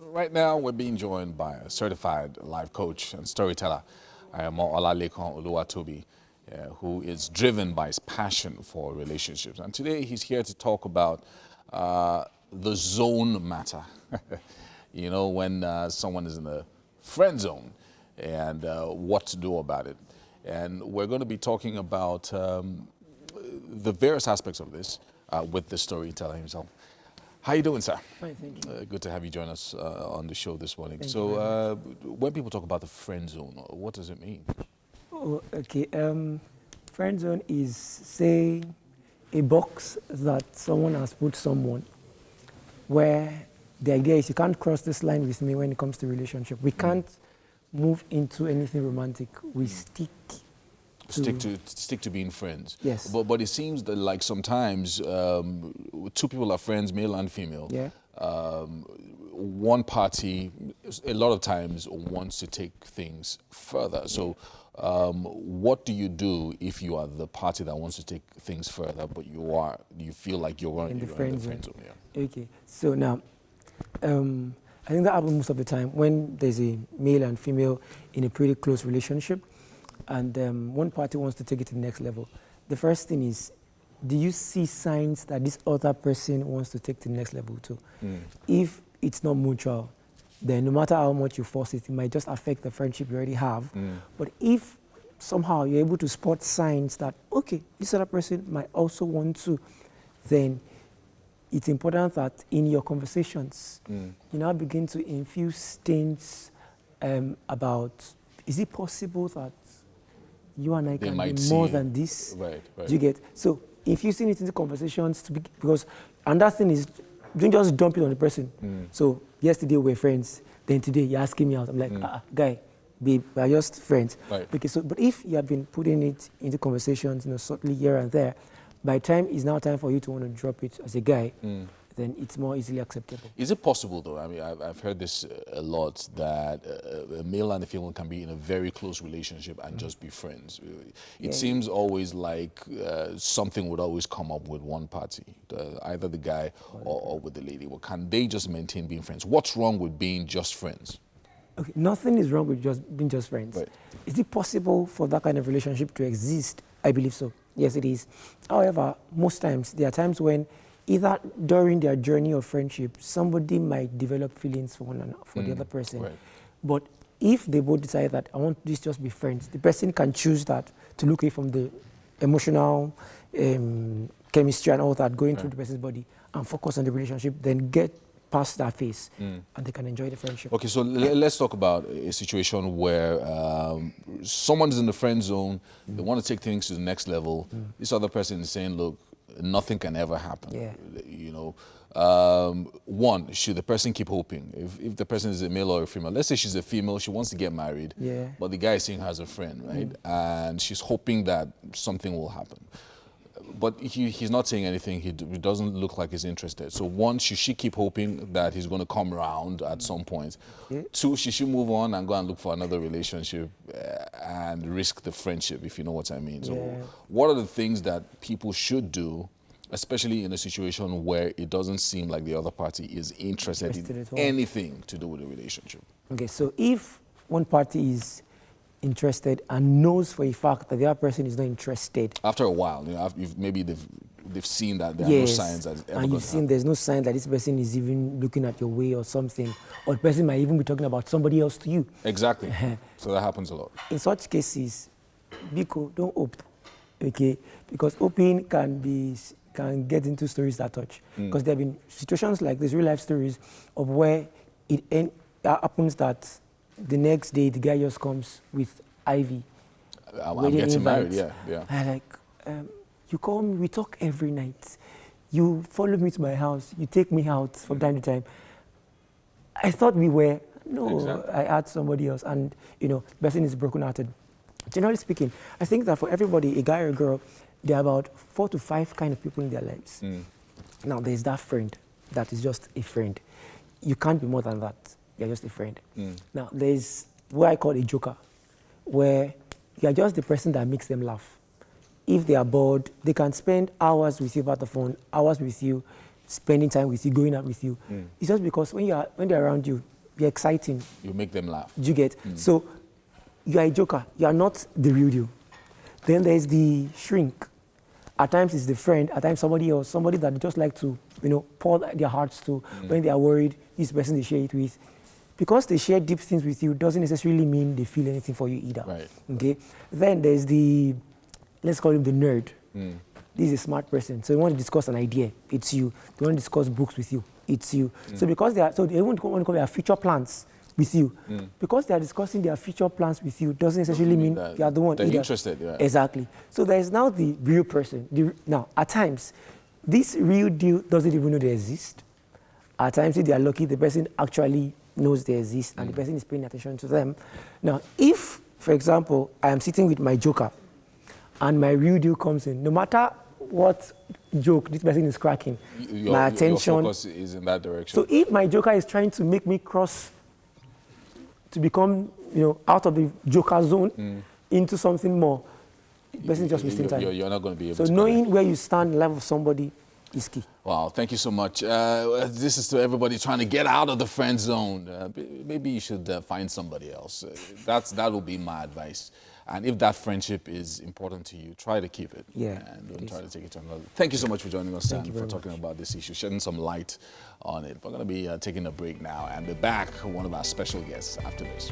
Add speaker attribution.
Speaker 1: Right now, we're being joined by a certified life coach and storyteller, Aremo Olalekan Oluwatobi, who is driven by his passion for relationships. And today, he's here to talk about the zone matter. You know, when someone is in a friend zone and what to do about it. And we're going to be talking about the various aspects of this with the storyteller himself. How you doing, sir?
Speaker 2: Fine, thank you.
Speaker 1: Good to have you join us on the show this morning.
Speaker 2: Thank you
Speaker 1: So, when people talk about the friend zone, what does it mean?
Speaker 2: Oh, okay. Friend zone is, say, a box that someone has put someone where the idea is you can't cross this line with me when it comes to relationship. We can't move into anything romantic. We stick
Speaker 1: Stick to being friends.
Speaker 2: Yes.
Speaker 1: But it seems that like sometimes two people are friends, male and female.
Speaker 2: Yeah.
Speaker 1: One party, a lot of times, wants to take things further. So, what do you do if you are the party that wants to take things further, but you feel like you're
Speaker 2: in the
Speaker 1: you're
Speaker 2: friend zone.
Speaker 1: Yeah.
Speaker 2: Okay. So now, I think that happens most of the time when there's a male and female in a pretty close relationship, and one party wants to take it to the next level. The first thing is, do you see signs that this other person wants to take to the next level too? If it's not mutual, then no matter how much you force it, it might just affect the friendship you already have. But if somehow you're able to spot signs that, okay, this other person might also want to, then it's important that in your conversations, you now begin to infuse things about, is it possible that you and I can be more than this?
Speaker 1: Right.
Speaker 2: Do you get? So infusing it into conversations because another thing is don't just dump it on the person. So yesterday we were friends, then today you're asking me out. I'm like, guy, babe, we're just friends.
Speaker 1: Right.
Speaker 2: Okay, so but if you have been putting it into conversations, subtly here and there, by the time it's now time for you to want to drop it as a guy, then it's more easily acceptable.
Speaker 1: Is it possible, though? I mean, I've heard this a lot, that a male and a female can be in a very close relationship and just be friends. It seems always like something would always come up with one party, either the guy or with the lady. Well, can they just maintain being friends? What's wrong with being just friends?
Speaker 2: Okay, nothing is wrong with being just friends.
Speaker 1: Right.
Speaker 2: Is it possible for that kind of relationship to exist? I believe so. Yes, it is. However, most times, there are times when either during their journey of friendship, somebody might develop feelings for the other person.
Speaker 1: Right.
Speaker 2: But if they both decide that I want this just be friends, the person can choose that to look away from the emotional chemistry and all that going through the person's body and focus on the relationship, then get past that phase and they can enjoy the friendship.
Speaker 1: Okay, so let's talk about a situation where someone's in the friend zone, they want to take things to the next level. This other person is saying, look, nothing can ever happen.
Speaker 2: Yeah.
Speaker 1: You know, one, should the person keep hoping? If the person is a male or a female, let's say she's a female, she wants to get married, but the guy is seeing her as a friend, right? And she's hoping that something will happen. But he's not saying anything. He doesn't look like he's interested. So one, should she keep hoping that he's going to come around at some point? Two, she should move on and go and look for another relationship and risk the friendship, if you know what I mean. So what are the things that people should do, especially in a situation where it doesn't seem like the other party is interested in anything to do with the relationship? Okay,
Speaker 2: so if one party is interested and knows for a fact that the other person is not interested.
Speaker 1: After a while, you know, maybe they've seen that there are no signs that it's ever
Speaker 2: and you've seen there's no sign that this person is even looking at your way or something, or the person might even be talking about somebody else to you.
Speaker 1: Exactly. So that happens a lot.
Speaker 2: In such cases, Biko, don't hope, okay? Because hoping can get into stories that touch. Because there have been situations like this, real life stories, of where it happens that the next day, the guy just comes with Ivy.
Speaker 1: I'm getting married, yeah.
Speaker 2: I like, you call me, we talk every night. You follow me to my house, you take me out from time to time. I thought we were, I had somebody else, and the person is broken-hearted. Generally speaking, I think that for everybody, a guy or a girl, there are about 4 to 5 kind of people in their lives. Now, there's that friend that is just a friend. You can't be more than that. You're just a friend. Now, there's what I call a joker, where you're just the person that makes them laugh. If they are bored, they can spend hours with you about the phone, hours with you. spending time with you, going out with you. It's just because when they're around you, you're exciting.
Speaker 1: You make them laugh.
Speaker 2: Do you get? So you are a joker. You are not the real you. Then there's the shrink. At times it's the friend. At times somebody else, somebody that they just like to, pour their hearts to when they are worried. This person they share it with. Because they share deep things with you doesn't necessarily mean they feel anything for you either.
Speaker 1: Right.
Speaker 2: Okay. Then there's the, let's call him the nerd. This is a smart person. So they want to discuss an idea. It's you. They want to discuss books with you. It's you. So because they want to call their future plans with you. Because they are discussing their future plans with you doesn't necessarily mean you are the one
Speaker 1: they're
Speaker 2: either.
Speaker 1: interested. Yeah.
Speaker 2: Exactly. So there is now the real person. Now, at times, this real deal doesn't even know they exist. At times, if they are lucky, the person actually knows they exist and the person is paying attention to them. Now, if, for example, I am sitting with my joker and my real deal comes in, no matter what joke this person is cracking, my attention...
Speaker 1: Your focus is in that direction.
Speaker 2: So if my joker is trying to make me cross to become, out of the joker zone into something more, the person is just wasting time.
Speaker 1: You're not going to be able to...
Speaker 2: So knowing where you stand in life of somebody is key.
Speaker 1: Wow, thank you so much. This is to everybody trying to get out of the friend zone. Maybe you should find somebody else. That will be my advice. And if that friendship is important to you, try to keep it.
Speaker 2: Yeah.
Speaker 1: And don't try to take it to another. Thank you so much for joining us and for talking about this issue, shedding some light on it. We're going to be taking a break now and be back with one of our special guests after this.